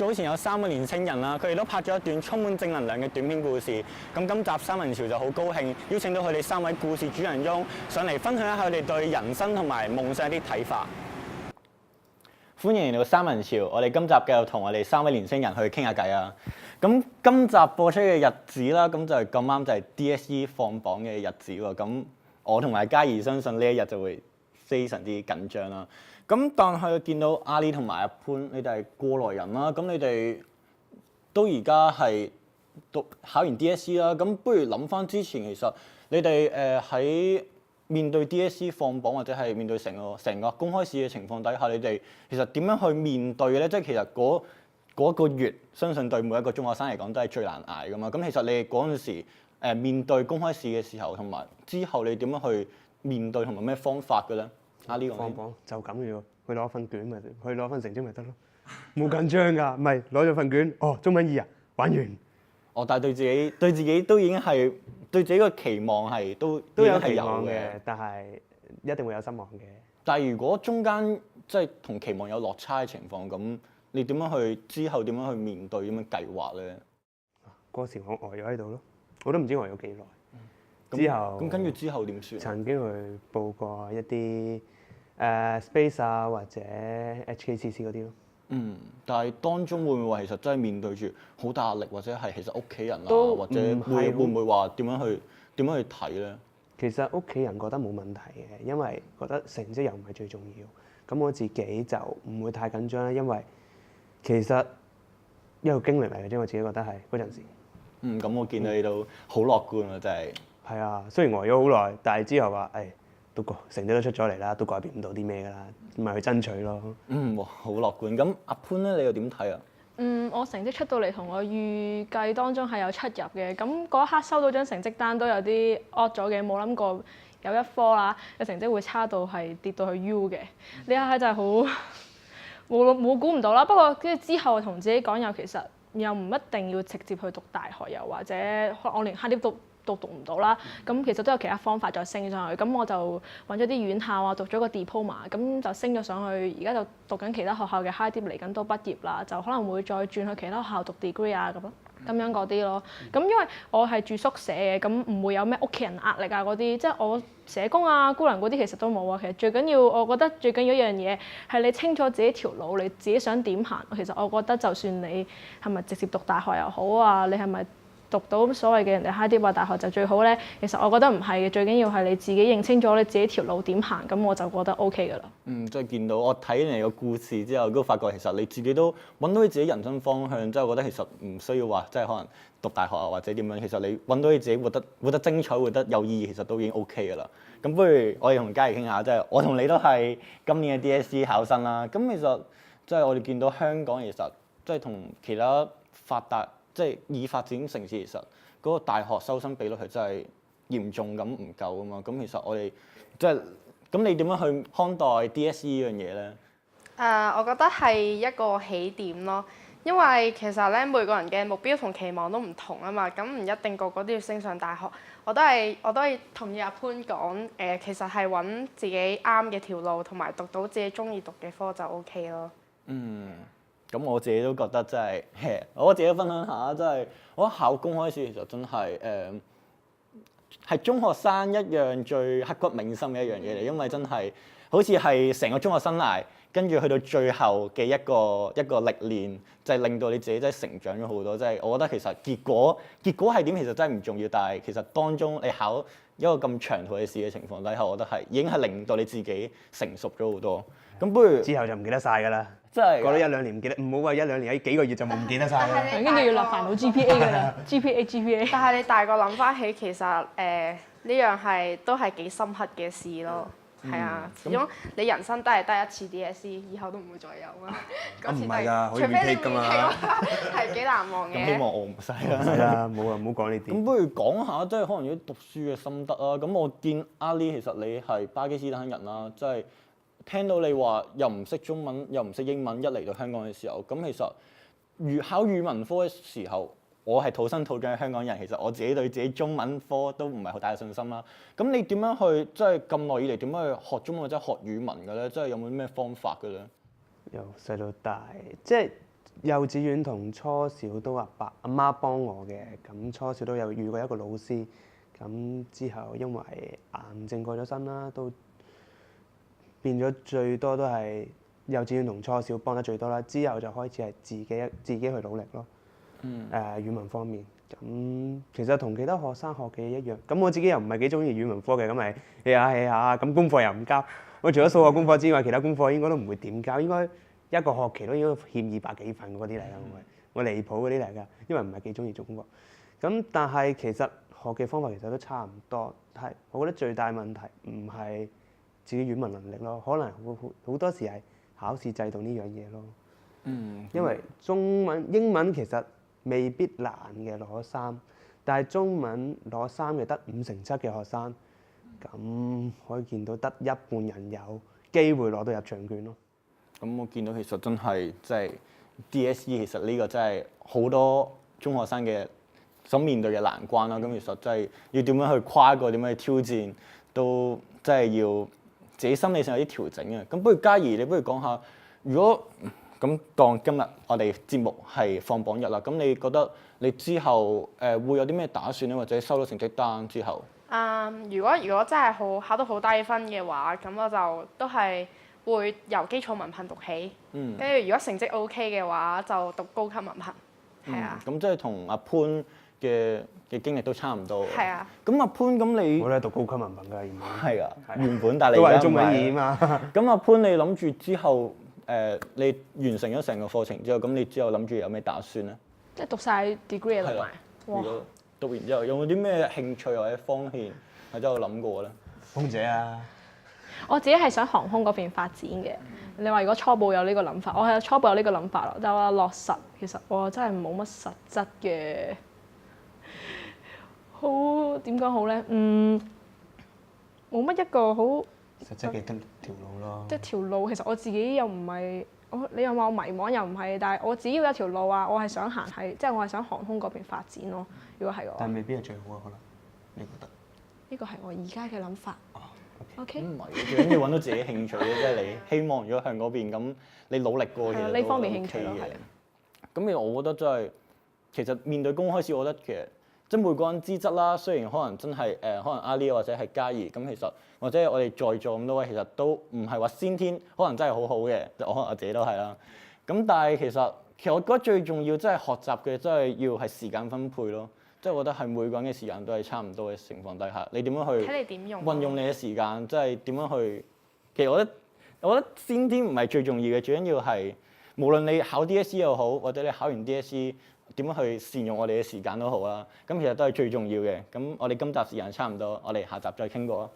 早前有3個年青人啦，佢哋都拍咗一段充滿正能量嘅短篇故事。咁今集三文潮就好高興邀請到佢哋3位故事主人翁上嚟分享一下佢哋對人生同埋夢想一啲睇法。歡迎嚟到三文潮，我哋今集繼續同我哋3位年青人去傾下偈啊！咁今集播出嘅日子啦，咁就係咁啱就係 DSE 放榜嘅日子喎。咁我同埋嘉怡相信呢一日就會非常之緊張啦。咁但係見到阿 Lee 同埋阿潘，你哋係過來人啦，咁你哋都而家係考完 DSE 啦，咁不如諗翻之前，其實你哋喺面對 DSE 放榜或者係面對成個公開試嘅情況底下，你哋其實點樣去面對嘅咧？即係其實嗰個月，相信對每一個中學生嚟講都係最難捱噶嘛。咁其實你哋嗰陣時面對公開試嘅時候，同埋之後你點樣去面對同埋咩方法嘅咧？阿 Lee 放榜就咁嘅喎，去攞份卷咪，去攞份成績咪得咯，冇緊張㗎，唔係攞咗份卷，哦，中文2啊，玩完。但係對自己都已經係對自己個期望係都有期望嘅，但係一定會有失望嘅。但係如果中間即係同期望有落差嘅情況，咁你點樣去之後點樣去面對點樣計劃咧？嗰時我呆咗喺度咯，我都唔知呆咗幾耐。之後咁跟住之後點算？曾經去報過一啲Space 啊或者 HKCC 嗰啲咯。但係當中會唔會話其實真係面對住好大壓力，或者係其實屋企人啊，或者會唔會話點樣去睇咧？其實屋企人覺得冇問題嘅，因為覺得成績又唔係最重要。咁我自己就唔會太緊張啦，因為其實一個經歷嚟嘅啫。我自己覺得係嗰陣時。咁我見到你都好樂觀啊，真係。係啊，雖然呆咗好耐，但係之後話都成績都出咗嚟啦，都改變唔到啲咩㗎啦，咪去爭取咯。好樂觀。咁阿潘咧，你又點睇啊？我成績出到嚟同我預計當中係有出入嘅。咁嗰一刻收到張成績單都有啲惡咗嘅，冇諗過有一科啦嘅成績會差到係跌到去 U 嘅。呢一刻真係好冇估唔到啦。不過跟住之後同自己講，又其實又唔一定要直接去讀大學，又或者我連 high dip 都讀唔到啦，咁其實都有其他方法再升上去。咁我就揾咗啲院校啊，讀咗個 diploma，咁就升咗上去。而家就讀緊其他學校嘅 high dip，嚟緊都畢業啦，就可能會再轉去其他學校讀 degree 啊咁樣嗰啲咯。咁因為我係住宿舍嘅，咁唔會有咩屋企人壓力啊嗰啲，即係我社工啊姑娘嗰啲其實都冇啊。其實最緊要，我覺得最緊要一樣嘢係你清楚自己條路，你自己想點行。其實我覺得就算你係咪直接讀大學又好啊，你係咪讀到所謂嘅人哋 high dip 大學就最好咧？其實我覺得唔係嘅，最緊要係你自己認清楚你自己條路點行，咁我就覺得 OK 噶啦。即係見到我睇你個故事之後，都發覺其實你自己都揾到你自己人生方向，即係我覺得其實唔需要話即係可能讀大學啊或者點樣，其實你揾到你自己活得精彩、活得有意義，其實都已經 OK 噶啦。咁不如我哋同嘉怡傾下，即係我同你都係今年嘅 DSE 考生啦。咁其實即係我哋見到香港其實即係同其他發達即係已發展城市，其實嗰個大學收生比率係真係嚴重咁唔夠啊嘛。咁其實我哋即係咁，你點樣去看待 DSE 呢樣嘢咧？我覺得係一個起點咯，因為其實咧每個人嘅目標同期望都唔同啊嘛，咁唔一定個個都要升上大學。我都係同意阿潘講，其實係揾自己啱嘅條路，同埋讀到自己中意讀嘅科就 OK 咯。咁我自己都覺得真係，我自己分享下，真係我覺得考公開試其實真係係中學生一樣最刻骨銘心嘅一樣嘢嚟，因為真係好似係成個中學生涯，跟住去到最後嘅一個歷練，就係令到你自己真係成長咗好多。即係我覺得其實結果係點其實真係唔重要，但係其實當中你考一個咁長途嘅試嘅情況底下，我覺得係已經係令到你自己成熟咗好多。咁不如之後就唔記得晒㗎啦。真係過咗1-2年唔記得，唔好話1-2年，喺幾個月就唔記得晒啦。跟住要落煩惱 GPA 㗎啦，GPA。但係你大個諗翻起，其實呢樣都係幾深刻嘅事咯。係啊，始終你人生都係得一次 DSE，以後都唔會再有啊。唔係㗎，可以除非你 repeat 㗎嘛。係幾難忘嘅。咁希望我唔使啦。係啦，唔好講呢啲。咁不如講下即係可能啲讀書嘅心得啊。咁我見阿 Lee 其實你係巴基斯坦人啦，即係聽到你話又唔識中文又唔識英文，一嚟到香港嘅時候，咁其實考語文科嘅時候，我係土生土長嘅香港人，其實我自己對自己中文科都唔係好大嘅信心啦。咁你點樣去即係咁耐以嚟點樣去學中文或者學語文嘅咧？即係有冇啲咩方法嘅咧？由細到大，即係幼稚園同初小都阿爸阿媽幫我嘅，咁初小都有遇過一個老師，咁之後因為癌症過咗身啦，都變咗最多都係幼稚園同初小幫得最多啦，之後就開始係自己去努力咯。語文方面，咁其實同其他學生學嘅一樣。咁我自己又唔係幾中意語文科嘅，咁咪 hea下，咁功課又唔交。我除咗數學功課之外，其他功課應該都唔會點交，應該一個學期都應該欠200幾份嗰啲嚟㗎。我離譜嗰啲嚟㗎，因為唔係幾中意做功課。咁但係其實學嘅方法其實都差唔多，係我覺得最大問題唔係自己語文能力咯，可能好多時係考試制度呢樣嘢咯。因為英文其實未必難嘅攞3，但係中文攞3嘅得7/5嘅學生，咁可以見到得一半人有機會攞到入場券咯。咁我見到其實真係即係 DSE 其實呢個真係好多中學生嘅所面對嘅難關啦。咁其實真係要點樣去跨過，點樣去挑戰，都真係要自己心理上有啲調整嘅。咁不如嘉怡，你不如講下，如果咁當今日我哋節目係放榜日啦，咁你覺得你之後會有啲咩打算咧？或者收到成績單之後？如果真係考到好低分嘅話，咁我就都係會由基礎文憑讀起，跟住如果成績 OK 嘅話，就讀高級文憑。係啊。咁即係同阿潘嘅經歷都差唔多。係啊。咁阿潘咁你？我都係讀高級文憑㗎，原本。係啊，原本但係你都係而家中文二啊嘛。咁阿潘，你諗住之後你完成咗成個課程之後，咁你之後諗住有咩打算咧？即係讀晒 degree 啦，如果讀完之後有冇啲咩興趣或者方向，或者有諗過咧？空姐啊！我自己係想航空嗰邊發展嘅。你話如果初步有呢個諗法，我係初步有呢個諗法咯。但係我落實，其實我真係冇乜實質嘅，好點講好咧？冇乜一個好實質嘅條路咯。即係條路，其實我自己又唔係你又話我迷茫又唔係，但係我只要有條路啊，我係想行係，即係我係想航空嗰邊發展咯。如果係嘅話，但未必係最好啊，可能你覺得？呢個係我而家嘅諗法。OK。唔係，最緊要揾到自己興趣嘅，即係你希望如果向嗰邊咁，你努力過其實呢方面興趣嘅咯，係。咁其實我覺得真係，其實面對公開試，我覺得其實即係每個人資質啦。雖然可能真係可能阿 Lee 或者係嘉怡咁，其實或者我哋在座咁多位，其實都唔係話先天可能真係好好嘅，可能我自己都係啦。咁但係其實我覺得最重要真係學習嘅，真係要係時間分配咯。即係我覺得係每個人嘅時間都係差唔多嘅情況底下，你點樣去睇你點用運用你嘅時間，即係點樣去？其實我覺得先天唔係最重要嘅，最緊要係無論你考 DSE 又好，或者你考完 DSE 點樣去善用我哋嘅時間都好啦。咁其實都係最重要嘅。咁我哋今集時間差唔多，我哋下集再傾過啦。